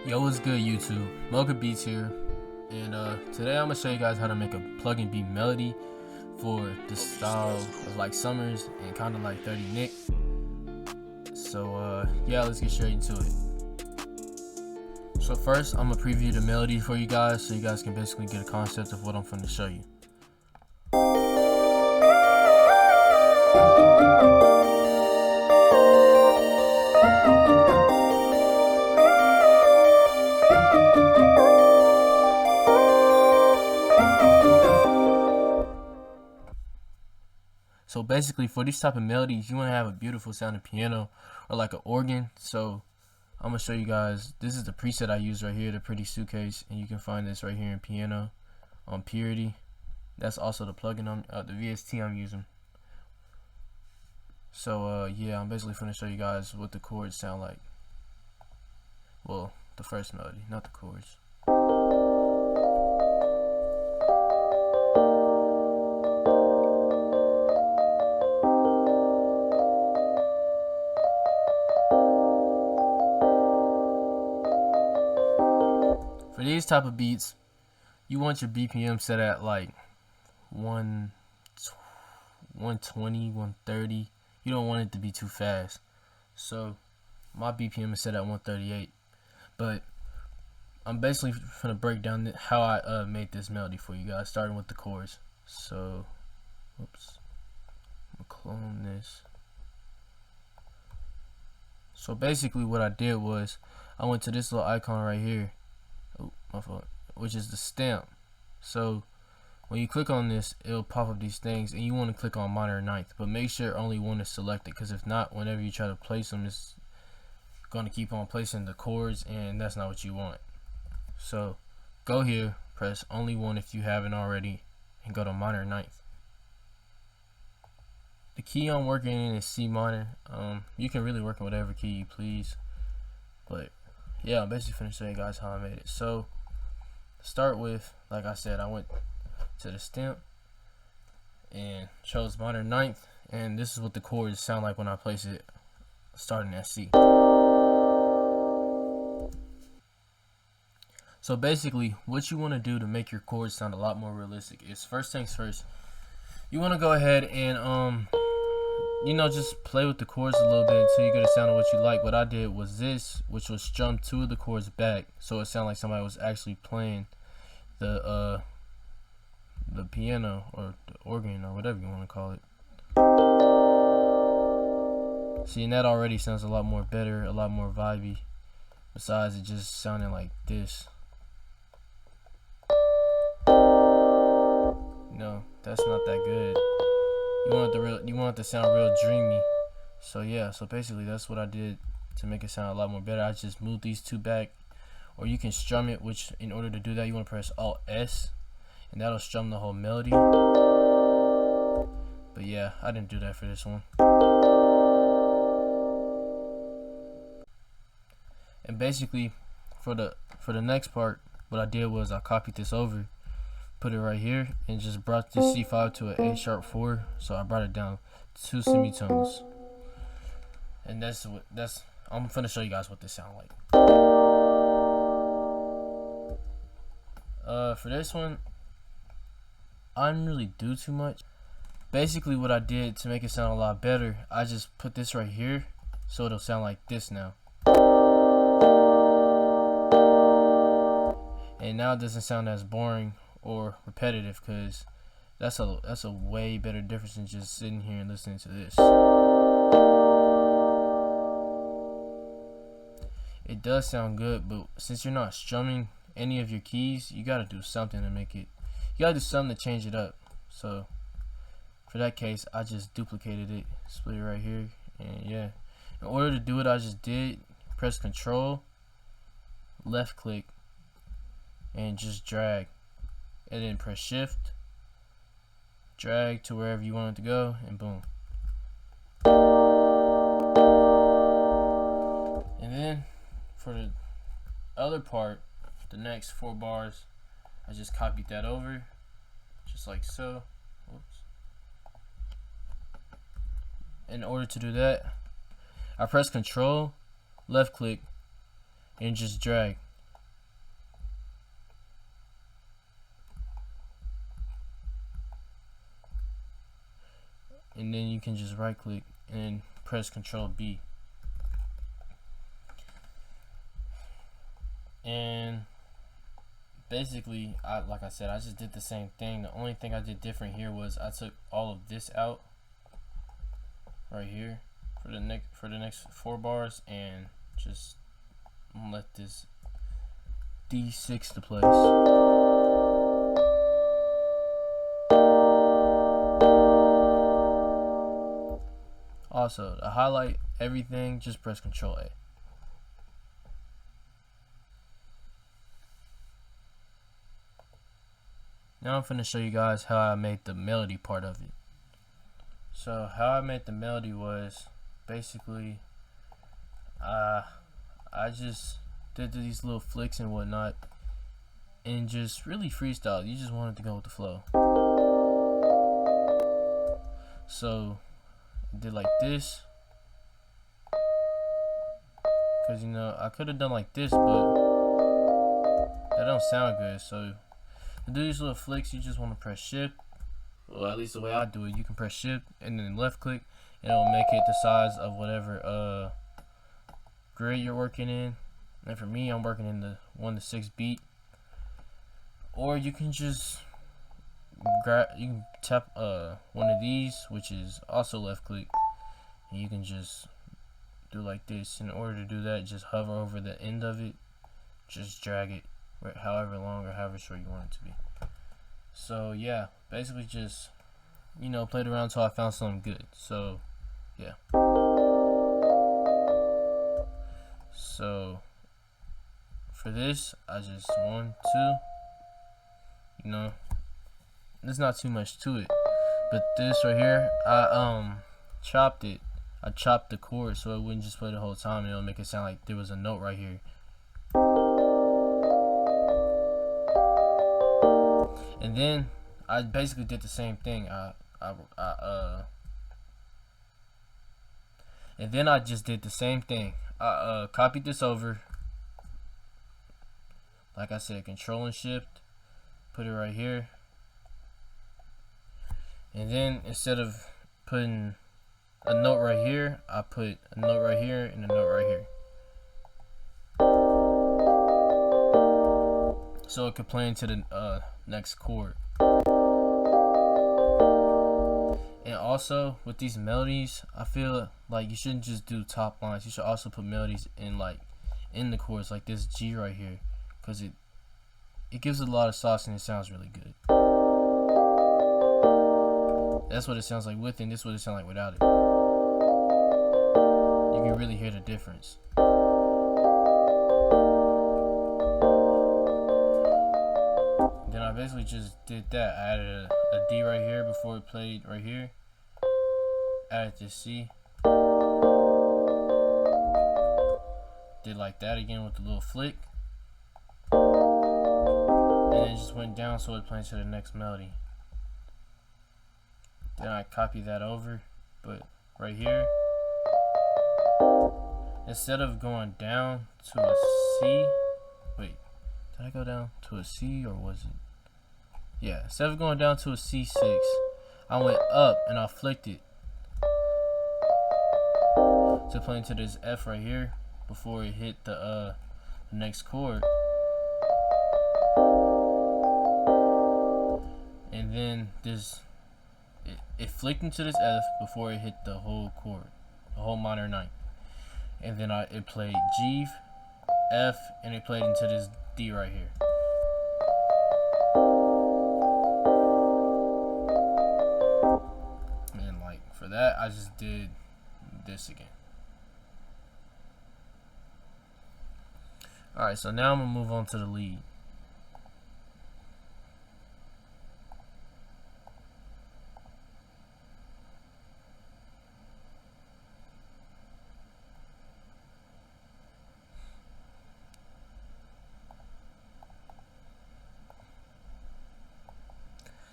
Yo, what's good, YouTube? Melodies Beats here, and today I'm gonna show you guys how to make a Pluggnb melody for the style of like Summrs and kind of like 30NICKK. So yeah, let's get straight into it. So first, I'm gonna preview the melody for you guys, so you guys can basically get a concept of what I'm finna show you. So basically, for these type of melodies, you want to have a beautiful sounding piano or like an organ. So I'm gonna show you guys. This is the preset I use right here, the Pretty Suitcase, and you can find this right here in piano on Purity. That's also the plugin on the VST I'm using. So yeah, I'm basically gonna show you guys what the chords sound like. Well, the first melody, not the chords. For these type of beats, you want your BPM set at like 120, 130. You don't want it to be too fast. So my BPM is set at 138. But I'm basically gonna break down how I made this melody for you guys, starting with the chords. So, oops, I'm gonna clone this. So basically, what I did was I went to this little icon right here. Oh, my fault. Which is the stamp. So when you click on this, it'll pop up these things, and you want to click on minor ninth, but make sure only one is selected, because if not, whenever you try to place them, it's going to keep on placing the chords, and that's not what you want. So go here, press only one if you haven't already, and go to minor ninth. The key I'm working in is C minor. You can really work in whatever key you please, but yeah, I'm basically finna show you guys how I made it. So start with, like I said, I went to the stamp and chose minor ninth, and this is what the chords sound like when I place it starting at C. So basically, what you want to do to make your chords sound a lot more realistic is, first things first, you want to go ahead and just play with the chords a little bit until you get a sound of what you like. What I did was this, which was strum two of the chords back, so it sounded like somebody was actually playing the piano or the organ or whatever you want to call it. See, and that already sounds a lot more better, a lot more vibey, besides it just sounding like this. No, that's not that good. You want it to sound real dreamy. So yeah, so basically that's what I did to make it sound a lot more better. I just moved these two back, or you can strum it, which in order to do that you want to press Alt S, and that'll strum the whole melody. But yeah, I didn't do that for this one. And basically for the next part, what I did was I copied this over, put it right here, and just brought this C5 to an A sharp 4. So I brought it down 2 semitones, and I'm gonna show you guys what this sound like. For this one, I didn't really do too much. Basically, what I did to make it sound a lot better, I just put this right here, so it'll sound like this now. And now it doesn't sound as boring or repetitive, because that's a way better difference than just sitting here and listening to this. It does sound good, but since you're not strumming any of your keys, you gotta do something to make it. You gotta do something to change it up. So for that case, I just duplicated it, split it right here, and yeah. In order to do it, I just press Control, left click, and just drag, and then press Shift, drag to wherever you want it to go, and boom. And then for the other part, the next 4 bars, I just copied that over, just like so. Whoops. In order to do that, I press Control, left click, and just drag. and then you can just right click and press Control B. And basically, like I said, I just did the same thing. The only thing I did different here was I took all of this out right here for the next 4 bars and just let this D6 to place. Also, to highlight everything, just press Control A. Now I'm finna show you guys how I made the melody part of it. So how I made the melody was basically I just did these little flicks and whatnot and just really freestyle. You just wanted to go with the flow. So I did like this, because you know I could have done like this, but that don't sound good. So to do these little flicks, you just want to press shift. Well, at least the way I do it, you can press shift and then left click, and it'll make it the size of whatever grid you're working in. And for me, I'm working in the 1 to 6 beat. Or you can just tap one of these, which is also left click, and you can just do like this. In order to do that, just hover over the end of it, just drag it however long or however short you want it to be. So yeah, basically just, you know, played around until I found something good. So yeah. So for this, I just 1, 2, you know, there's not too much to it, but this right here, I chopped it. I chopped the chord so it wouldn't just play the whole time, and it'll make it sound like there was a note right here. And then I basically did the same thing. And then I just did the same thing. I copied this over. Like I said, Control and Shift, put it right here. And then instead of putting a note right here, I put a note right here and a note right here, so it could play into the next chord. And also with these melodies, I feel like you shouldn't just do top lines. You should also put melodies in the chords, like this G right here, because it gives it a lot of sauce and it sounds really good. That's what it sounds like with it, and this is what it sounds like without it. You can really hear the difference. Then I basically just did that. I added a D right here before it played right here. Added this C. Did like that again with the little flick. And then just went down so it played to the next melody. Then I copied that over, but right here, instead of going down to a C, wait, did I go down to a C or was it? Yeah, instead of going down to a C6, I went up and I flicked it to play into this F right here before it hit the next chord. And then it flicked into this F before it hit the whole chord, the whole minor ninth. And then it played G, F, and it played into this D right here. And like for that, I just did this again. Alright, so now I'm gonna move on to the lead.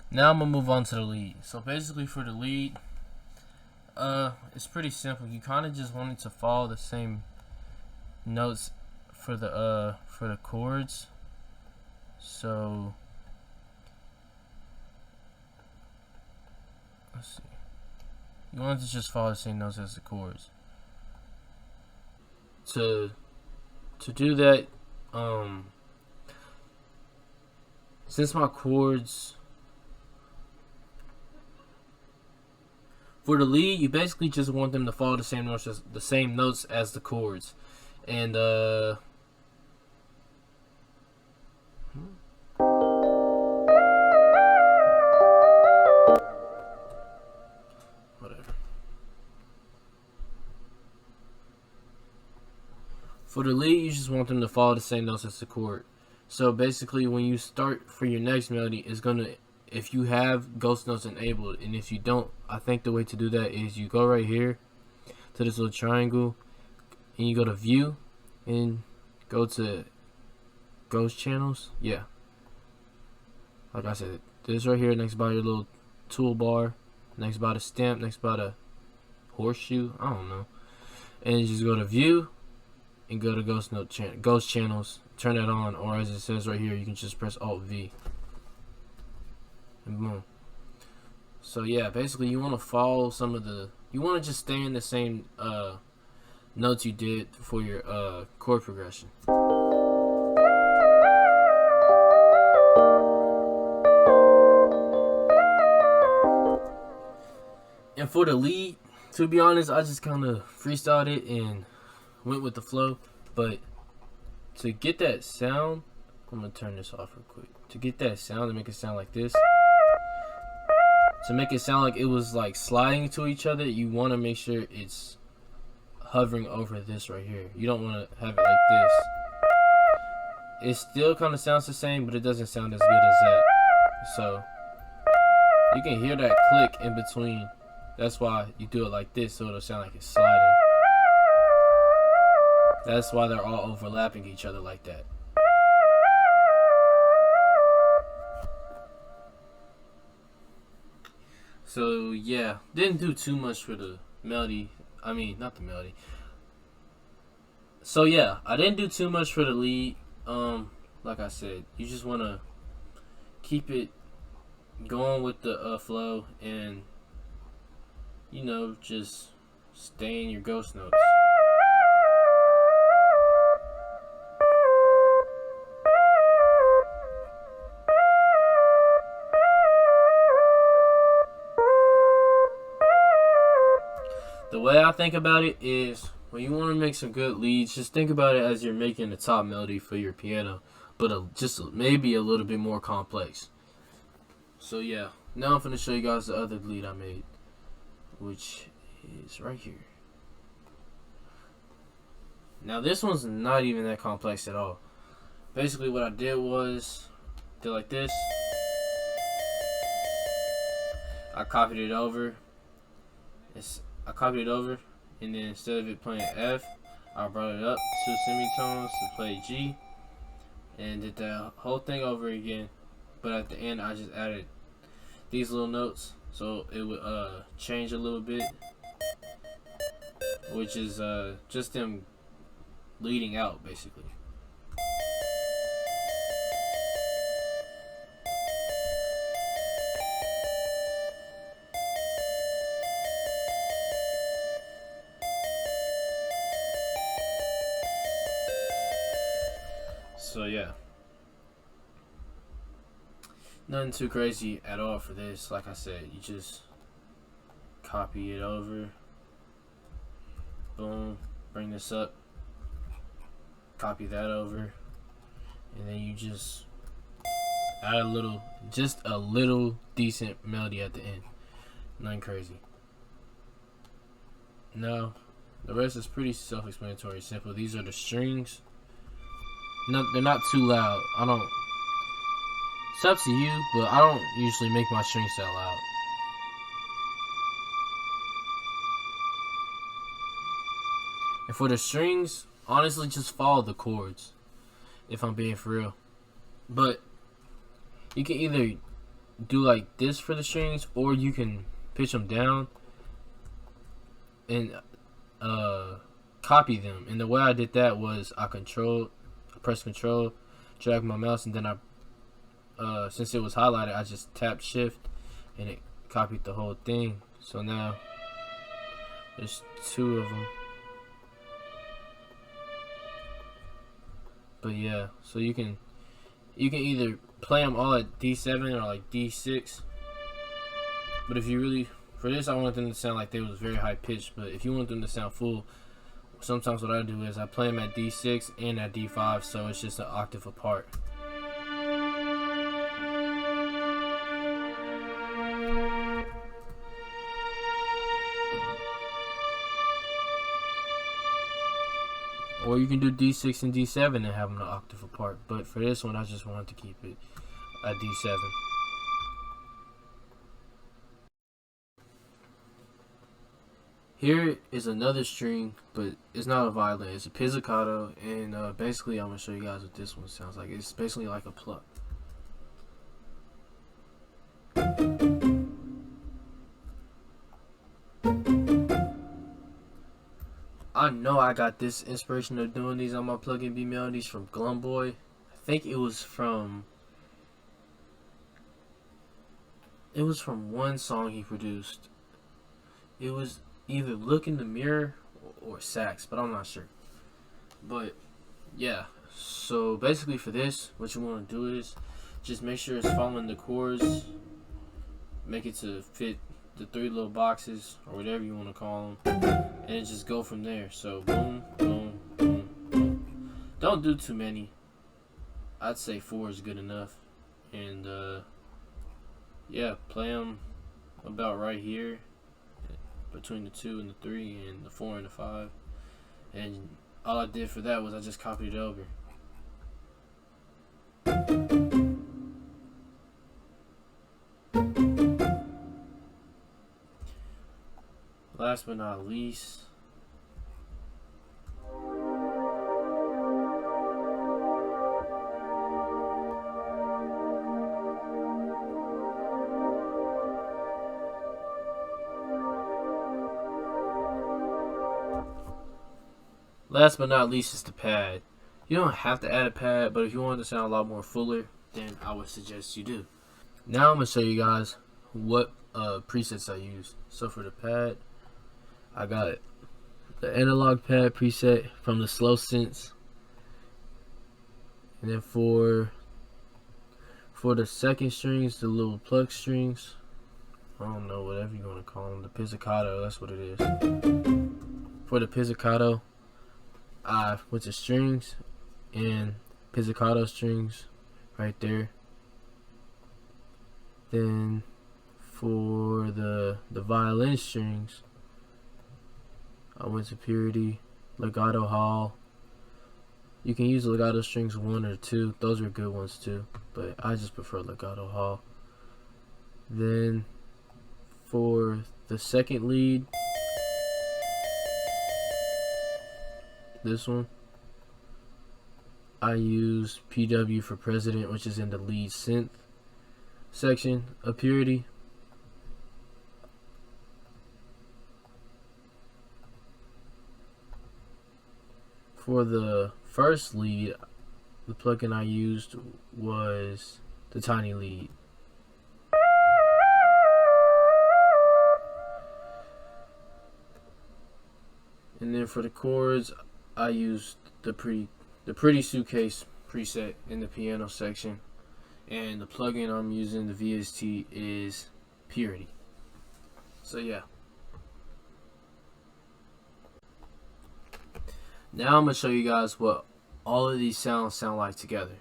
Now I'm gonna move on to the lead. So basically for the lead, it's pretty simple. You kind of just want it to follow the same notes for the chords. So let's see. You want it to just follow the same notes as the chords. To do that, since my chords for the lead, you basically just want them to follow the same notes as the chords, and whatever. For the lead, you just want them to follow the same notes as the chord. So basically, when you start for your next melody, it's gonna, if you have ghost notes enabled, and if you don't, I think the way to do that is you go right here to this little triangle, and you go to View, and go to Ghost Channels. Yeah, like I said, this right here next by your little toolbar, next by the stamp, next by the horseshoe. I don't know, and you just go to View and go to Ghost Channels. Turn that on, or as it says right here, you can just press Alt V. And boom. So yeah, basically you want to follow some of the, you want to just stay in the same notes you did for your chord progression. And for the lead, to be honest, I just kind of freestyled it and went with the flow. But to get that sound, I'm gonna turn this off real quick. To get that sound, to make it sound like this, to make it sound like it was like sliding to each other, you want to make sure it's hovering over this right here. You don't want to have it like this. It still kind of sounds the same, but it doesn't sound as good as that. So you can hear that click in between. That's why you do it like this, so it'll sound like it's sliding. That's why they're all overlapping each other like that. So yeah, didn't do too much for the melody. I mean, not the melody. So yeah, I didn't do too much for the lead. Like I said, you just want to keep it going with the flow, and you know, just stay in your ghost notes. The way I think about it is, when you want to make some good leads, just think about it as you're making the top melody for your piano, but just maybe a little bit more complex. So yeah, now I'm going to show you guys the other lead I made, which is right here. Now this one's not even that complex at all. Basically what I did was, did like this. I copied it over. I copied it over, and then instead of it playing F, I brought it up 2 semitones to play G, and did the whole thing over again. But at the end, I just added these little notes, so it would change a little bit, which is just them leading out basically. So yeah, nothing too crazy at all for this. Like I said, you just copy it over, boom, bring this up, copy that over, and then you just add just a little decent melody at the end. Nothing crazy. Now, the rest is pretty self-explanatory, simple. These are the strings. No, they're not too loud. It's up to you, but I don't usually make my strings that loud. And for the strings, honestly, just follow the chords, if I'm being for real. But you can either do like this for the strings, or you can pitch them down and copy them. And the way I did that was I pressed Control, drag my mouse, and then since it was highlighted, I just tapped Shift, and it copied the whole thing. So now There's 2 of them. But yeah, so you can either play them all at D7 or like D6. But if you really, for this I want them to sound like they was very high pitched. But if you want them to sound full, sometimes what I do is I play them at D6 and at D5, so it's just an octave apart. Or you can do D6 and D7 and have them an octave apart. But for this one, I just wanted to keep it at D7. Here is another string, but it's not a violin. It's a pizzicato, and basically I'm going to show you guys what this one sounds like. It's basically like a Plugg. I know I got this inspiration of doing these on my Pluggnb melodies from Glumboy. I think it was from one song he produced. It was either Look in the Mirror or Sax, but I'm not sure. But yeah, so basically for this, what you want to do is just make sure it's following the chords, make it to fit the 3 little boxes or whatever you want to call them, and just go from there. So boom, boom, boom, boom. Don't do too many. I'd say 4 is good enough. And yeah, play them about right here between the 2 and the 3 and the 4 and the 5. And all I did for that was I just copied it over. Last but not least, is the pad. You don't have to add a pad, but if you want it to sound a lot more fuller, then I would suggest you do. Now I'm going to show you guys what presets I use. So for the pad, I got the analog pad preset from the Slow Sense, and then for the second strings, the little Plugg strings, I don't know, whatever you want to call them, the pizzicato, that's what it is. For the pizzicato, I went to strings and pizzicato strings right there. Then for the violin strings, I went to Purity, Legato Hall. You can use legato strings 1 or 2. Those are good ones too, but I just prefer Legato Hall. Then for the second lead, this one, I use PW for President, which is in the lead synth section of Purity. For the first lead, the plugin I used was the Tiny Lead. And then for the chords, I used the Pretty Suitcase preset in the piano section. And the plugin I'm using, the VST, is Purity. So yeah. Now I'm going to show you guys what all of these sounds sound like together.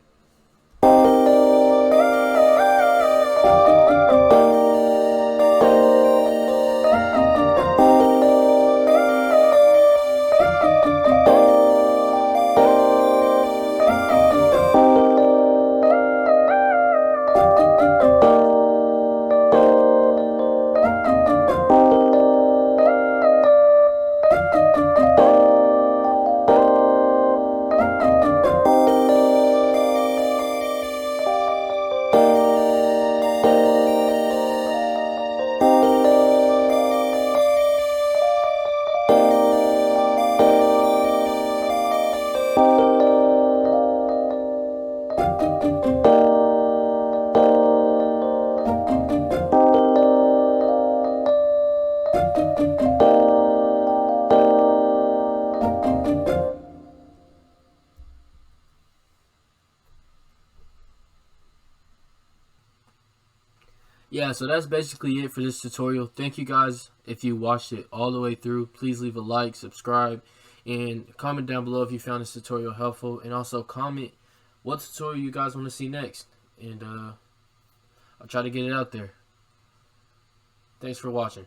yeah, so that's basically it for this tutorial. Thank you guys if you watched it all the way through. Please leave a like, subscribe, and comment down below if you found this tutorial helpful. And also comment what tutorial you guys want to see next. And I'll try to get it out there. Thanks for watching.